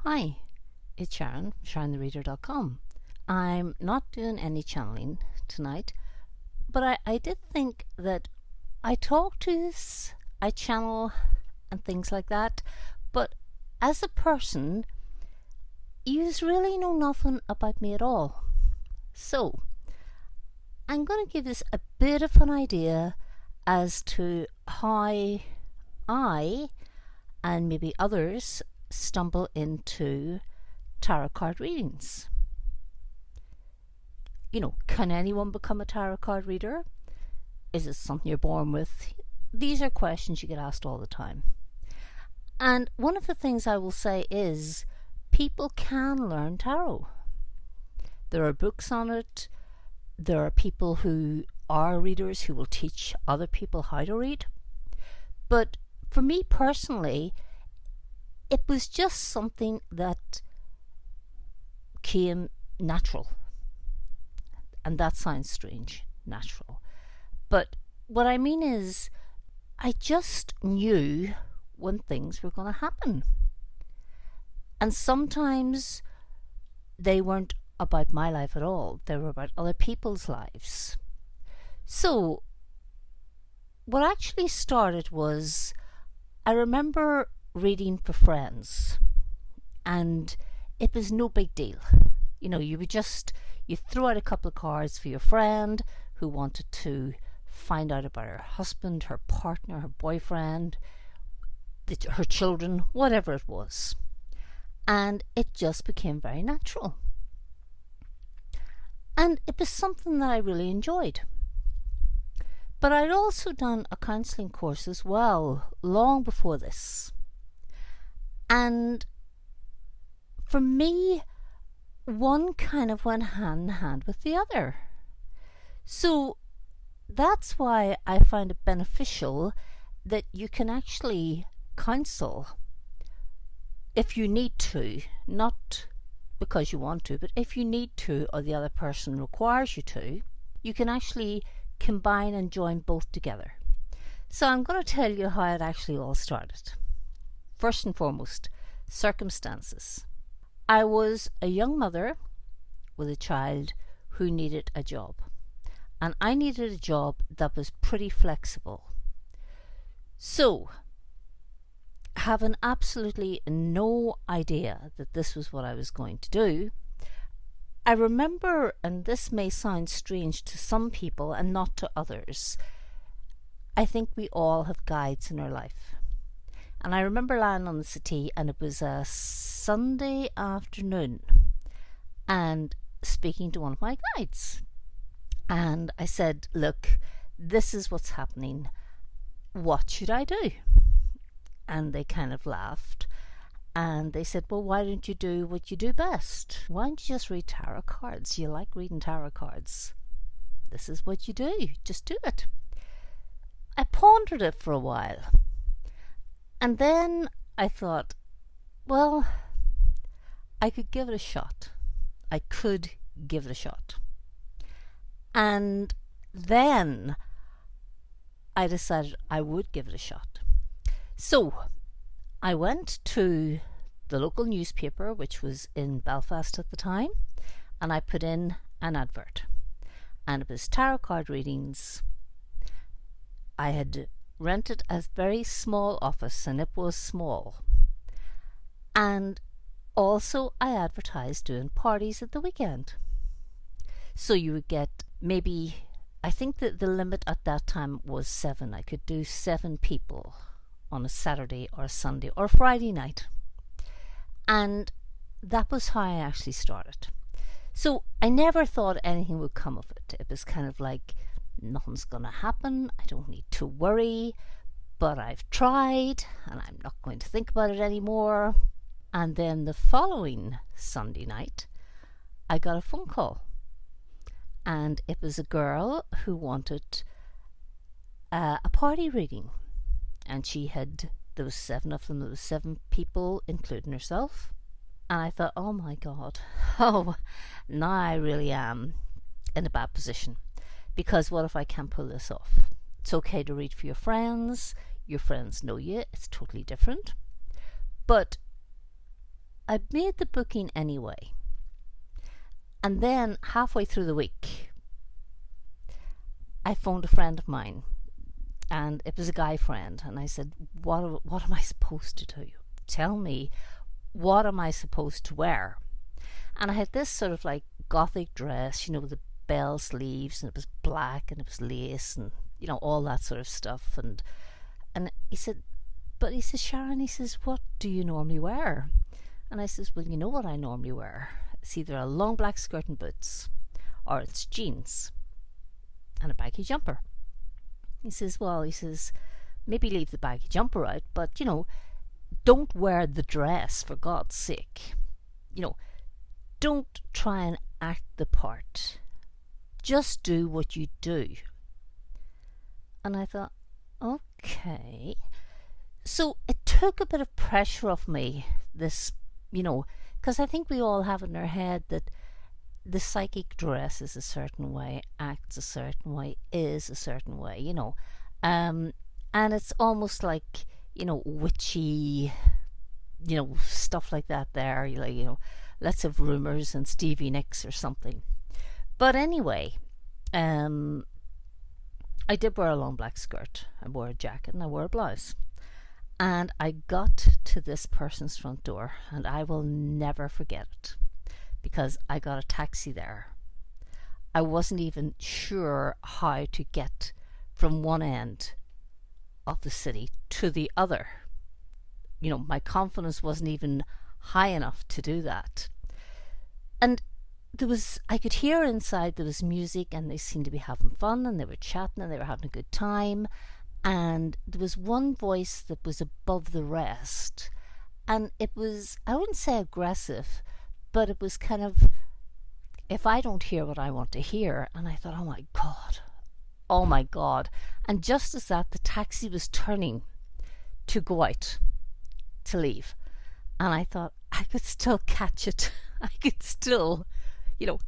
Hi, it's Sharon, SharonTheReader.com. I'm not doing any channeling tonight, but I did think that I talk to this, I channel and things like that, but as a person, yous really know nothing about me at all. So, I'm going to give us a bit of an idea as to how I and maybe others stumble into tarot card readings. Can anyone become a tarot card reader? Is it something you're born with? These are questions you get asked all the time. And one of the things I will say is people can learn tarot. There are books on it. There are people who are readers who will teach other people how to read. But for me personally, it was just something that came natural. And that sounds strange, natural. But what I mean is, I just knew when things were going to happen. And sometimes they weren't about my life at all. They were about other people's lives. So, what actually started was, I remember reading for friends, and it was no big deal. You throw out a couple of cards for your friend who wanted to find out about her husband, her partner, her boyfriend, her children, whatever it was. And it just became very natural. And it was something that I really enjoyed. But I'd also done a counselling course as well, long before this. And for me, one kind of went hand in hand with the other. So that's why I find it beneficial that you can actually counsel if you need to, not because you want to, but if you need to or the other person requires you to, you can actually combine and join both together. So I'm going to tell you how it actually all started. First and foremost, circumstances. I was a young mother with a child who needed a job. And I needed a job that was pretty flexible. So, having absolutely no idea that this was what I was going to do, I remember, and this may sound strange to some people and not to others, I think we all have guides in our life. And I remember lying on the settee, and it was a Sunday afternoon, and speaking to one of my guides. And I said, look, this is what's happening. What should I do? And they kind of laughed. And they said, well, why don't you do what you do best? Why don't you just read tarot cards? You like reading tarot cards. This is what you do. Just do it. I pondered it for a while. And then I thought, well, I could give it a shot. I could give it a shot. And then I decided I would give it a shot. So I went to the local newspaper, which was in Belfast at the time, and I put in an advert. And it was tarot card readings. I had rented a very small office, and it was small. And also I advertised doing parties at the weekend. So you would get maybe, I think that the limit at that time was 7. I could do 7 people on a Saturday or a Sunday or Friday night. And that was how I actually started. So I never thought anything would come of it. It was kind of like, nothing's going to happen. I don't need to worry. But I've tried, and I'm not going to think about it anymore. And then the following Sunday night, I got a phone call. And it was a girl who wanted a party reading. And there was 7 of them, there was 7 people, including herself. And I thought, oh my God, now I really am in a bad position. Because what if I can't pull this off? It's okay to read for your friends know you, it's totally different. But I made the booking anyway. And then halfway through the week, I phoned a friend of mine, and it was a guy friend, and I said, what am I supposed to do? Tell me, what am I supposed to wear? And I had this sort of like gothic dress, with the bell sleeves, and it was black, and it was lace, and all that sort of stuff. And he said, Sharon, he says, what do you normally wear? And I says, well, you know what I normally wear? It's either a long black skirt and boots, or it's jeans and a baggy jumper. He says, maybe leave the baggy jumper out, but don't wear the dress, for God's sake. Don't try and act the part. Just do what you do. And I thought, okay. So it took a bit of pressure off me, this, because I think we all have in our head that the psychic dresses a certain way, acts a certain way, is a certain way, and it's almost like, witchy, stuff like that there, let's have rumours and Stevie Nicks or something. But anyway, I did wear a long black skirt, I wore a jacket, and I wore a blouse. And I got to this person's front door, and I will never forget it, because I got a taxi there. I wasn't even sure how to get from one end of the city to the other. My confidence wasn't even high enough to do that. And I could hear inside there was music, and they seemed to be having fun, and they were chatting, and they were having a good time. And there was one voice that was above the rest, and it was, I wouldn't say aggressive, but it was kind of, if I don't hear what I want to hear. And I thought, oh my God. And just as that, the taxi was turning to go out, to leave. And I thought, I could still catch it. I could still,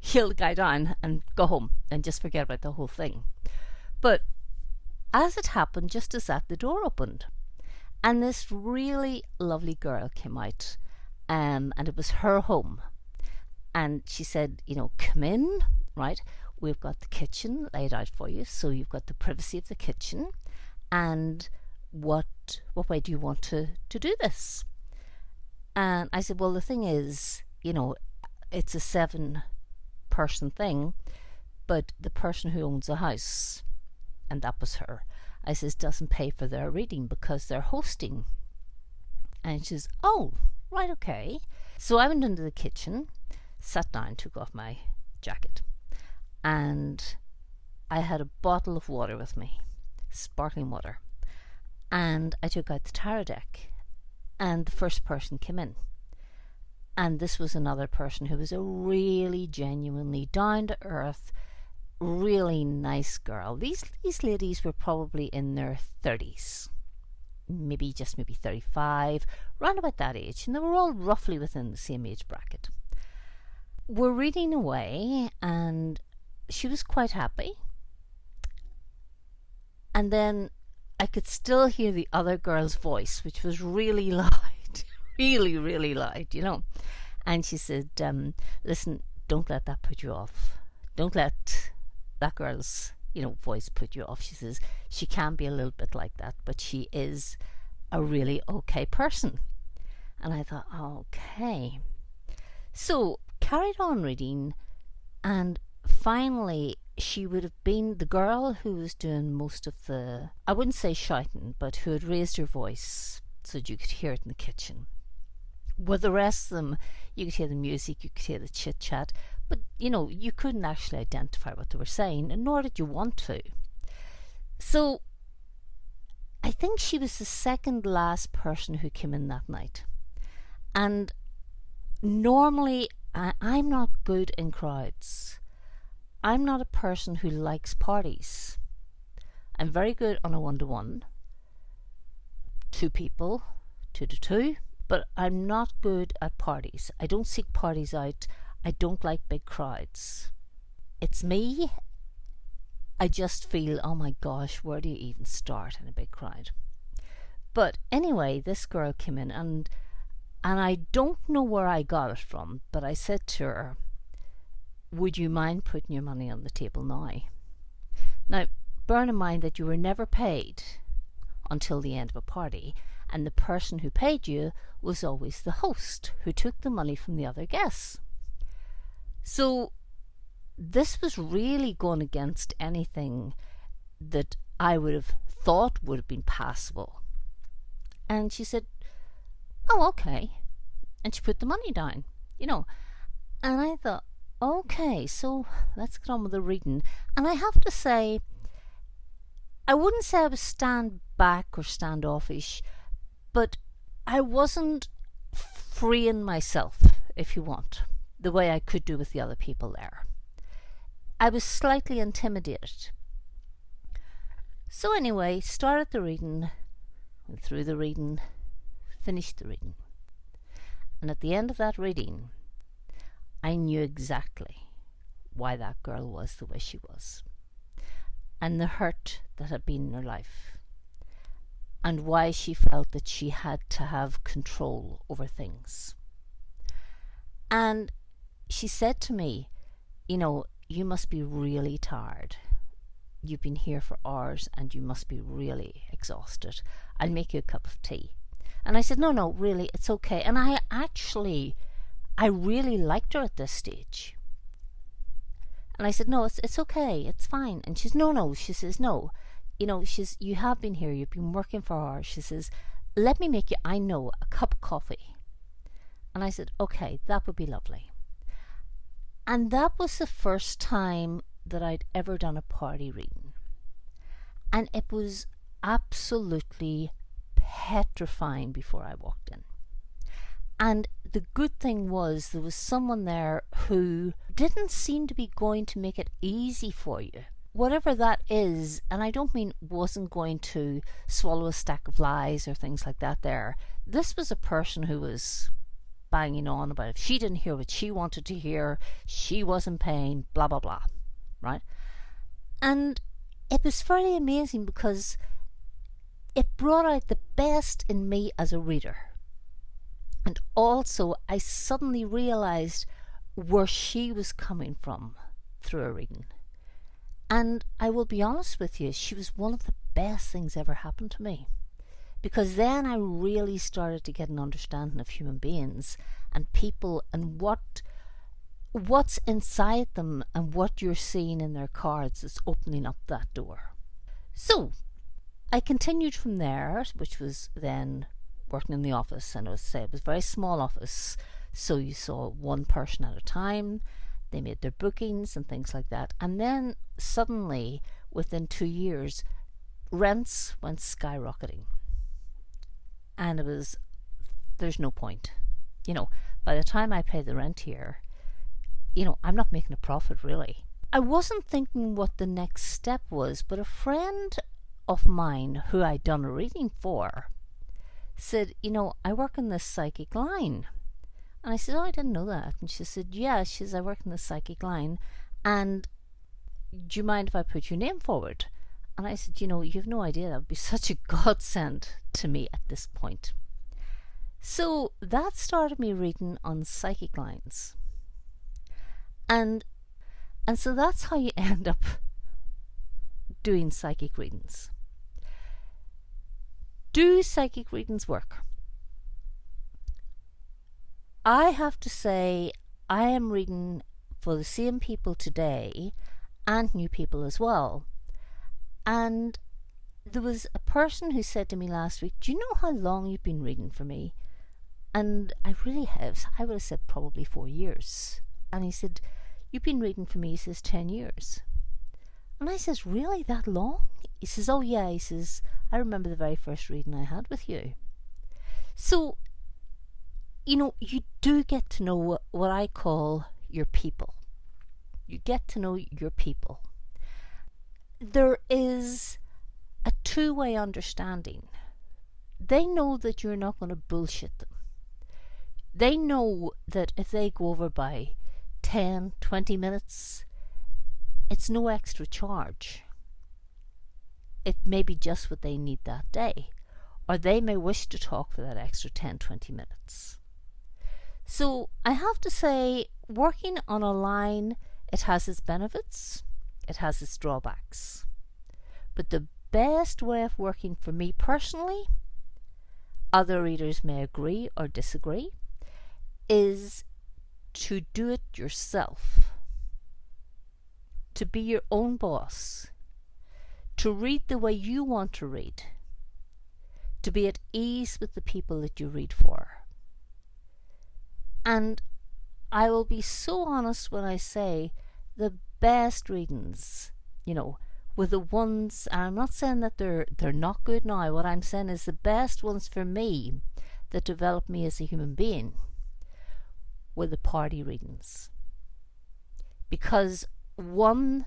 heel the guy down and go home and just forget about the whole thing. But as it happened, just as that, the door opened, and this really lovely girl came out, and it was her home. And she said, come in, right? We've got the kitchen laid out for you, so you've got the privacy of the kitchen. And what way do you want to do this? And I said, well, the thing is, it's a 7-person thing, but the person who owns the house, and that was her, I says, doesn't pay for their reading because they're hosting. And she says, oh, right, okay. So I went into the kitchen, sat down, took off my jacket, and I had a bottle of water with me, sparkling water. And I took out the tarot deck, and the first person came in. And this was another person who was a really genuinely down-to-earth, really nice girl. These ladies were probably in their 30s, maybe 35, round about that age, and they were all roughly within the same age bracket. We're reading away, and she was quite happy. And then I could still hear the other girl's voice, which was really loud, really, really loud, And she said, listen, don't let that put you off. Don't let that girl's, voice put you off. She says, she can be a little bit like that, but she is a really okay person. And I thought, okay. So carried on reading, and finally she would have been the girl who was doing most of the, I wouldn't say shouting, but who had raised her voice so that you could hear it in the kitchen. With the rest of them, you could hear the music, you could hear the chit-chat, but, you couldn't actually identify what they were saying, and nor did you want to. So I think she was the second last person who came in that night. And normally, I'm not good in crowds. I'm not a person who likes parties. I'm very good on a 1-to-1, 2 people, 2 to 2, but I'm not good at parties. I don't seek parties out. I don't like big crowds. It's me. I just feel, oh my gosh, where do you even start in a big crowd? But anyway, this girl came in, and And I don't know where I got it from, but I said to her, would you mind putting your money on the table now? Now, bear in mind that you were never paid until the end of a party, and the person who paid you was always the host, who took the money from the other guests. So this was really going against anything that I would have thought would have been passable. And she said, oh, okay. And she put the money down, And I thought, okay, so let's get on with the reading. And I have to say, I wouldn't say I was stand back or standoffish, but I wasn't freeing myself, if you want, the way I could do with the other people there. I was slightly intimidated. So anyway, started the reading, went through the reading, finished the reading. And at the end of that reading, I knew exactly why that girl was the way she was, and the hurt that had been in her life, and why she felt that she had to have control over things. And she said to me, you must be really tired. You've been here for hours and you must be really exhausted. I'll make you a cup of tea. And I said, no, really, it's okay. And I really liked her at this stage. And I said, no, it's okay, it's fine. And she says, no, she says, no. You have been here, you've been working for hours. She says, let me make you, a cup of coffee. And I said, okay, that would be lovely. And that was the first time that I'd ever done a party reading. And it was absolutely petrifying before I walked in. And the good thing was there was someone there who didn't seem to be going to make it easy for you. Whatever that is, and I don't mean wasn't going to swallow a stack of lies or things like that there. This was a person who was banging on about if she didn't hear what she wanted to hear, she wasn't paying, blah, blah, blah, right? And it was fairly amazing because it brought out the best in me as a reader. And also, I suddenly realised where she was coming from through her reading. And I will be honest with you, she was one of the best things ever happened to me. Because then I really started to get an understanding of human beings and people and what's inside them and what you're seeing in their cards that's opening up that door. So, I continued from there, which was then working in the office, and it was a very small office, so you saw one person at a time. They made their bookings and things like that. And then suddenly, within 2 years, rents went skyrocketing. And there's no point. By the time I pay the rent here, I'm not making a profit really. I wasn't thinking what the next step was, but a friend of mine who I'd done a reading for said, I work in this psychic line. And I said, oh, I didn't know that. And she said, yeah, I work in this psychic line. And do you mind if I put your name forward? And I said, you have no idea. That would be such a godsend to me at this point. So that started me reading on psychic lines. And so that's how you end up doing psychic readings. Do psychic readings work? I have to say, I am reading for the same people today and new people as well. And there was a person who said to me last week, do you know how long you've been reading for me? And I really have. I would have said probably 4 years. And he said, you've been reading for me, he says, 10 years. And I says, really, that long? He says, oh yeah, he says, I remember the very first reading I had with you. So, you do get to know what I call your people. You get to know your people. There is a two-way understanding. They know that you're not going to bullshit them. They know that if they go over by 10, 20 minutes, it's no extra charge. It may be just what they need that day. Or they may wish to talk for that extra 10, 20 minutes. So I have to say, working on a line, it has its benefits, it has its drawbacks. But the best way of working for me personally, other readers may agree or disagree, is to do it yourself. To be your own boss. To read the way you want to read. To be at ease with the people that you read for. And I will be so honest when I say the best readings, were the ones, and I'm not saying that they're not good now, what I'm saying is the best ones for me that developed me as a human being were the party readings. Because one,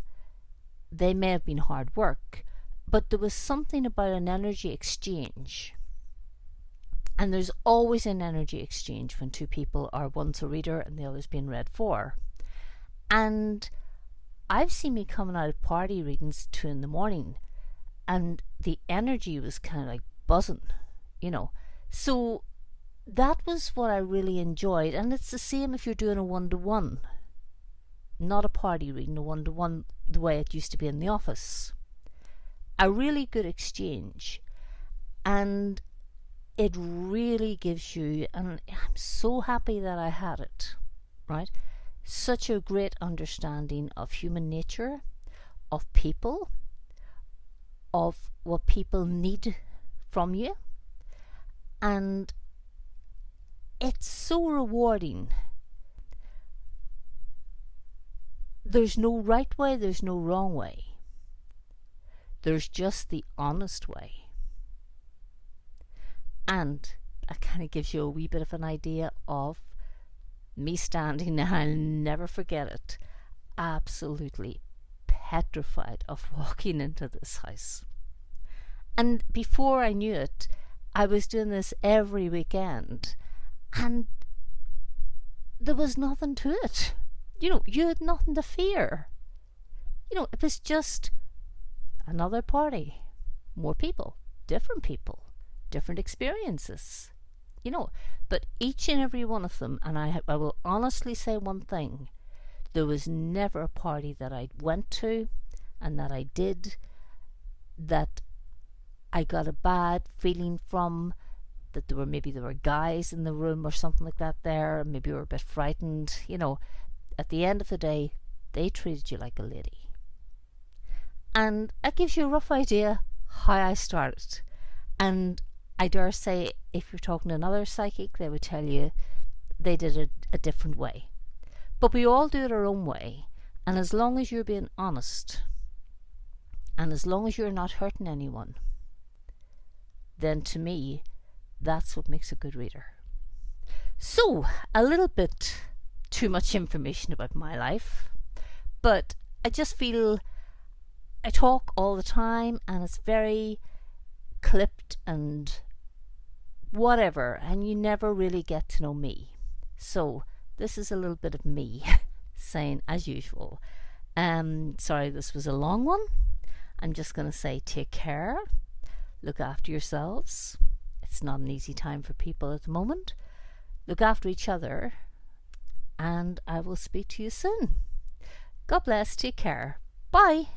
they may have been hard work, but there was something about an energy exchange. And there's always an energy exchange when two people are, one's a reader and the other's being read for. And I've seen me coming out of party readings 2 a.m, and the energy was kind of like buzzing, So that was what I really enjoyed. And it's the same if you're doing a 1-to-1. Not a party reading, a 1-to-1 the way it used to be in the office. A really good exchange. And it really gives you, and I'm so happy that I had it, right? Such a great understanding of human nature, of people, of what people need from you. And it's so rewarding. There's no right way, there's no wrong way. There's just the honest way. And that kind of gives you a wee bit of an idea of me standing there. I'll never forget it. Absolutely petrified of walking into this house. And before I knew it, I was doing this every weekend. And there was nothing to it. You had nothing to fear. It was just another party. More people, different experiences. But each and every one of them, and I will honestly say one thing, there was never a party that I went to and that I did that I got a bad feeling from, that there were guys in the room or something like that there, and maybe we were a bit frightened. At the end of the day, they treated you like a lady. And that gives you a rough idea how I started. And I dare say, if you're talking to another psychic, they would tell you they did it a different way. But we all do it our own way. And as long as you're being honest, and as long as you're not hurting anyone, then to me, that's what makes a good reader. So, a little bit too much information about my life. But I just feel I talk all the time, and it's very clipped and whatever, and you never really get to know me. So this is a little bit of me saying, as usual, sorry this was a long one. I'm just going to say take care, look after yourselves. It's not an easy time for people at the moment. Look after each other, and I will speak to you soon. God bless, take care, bye.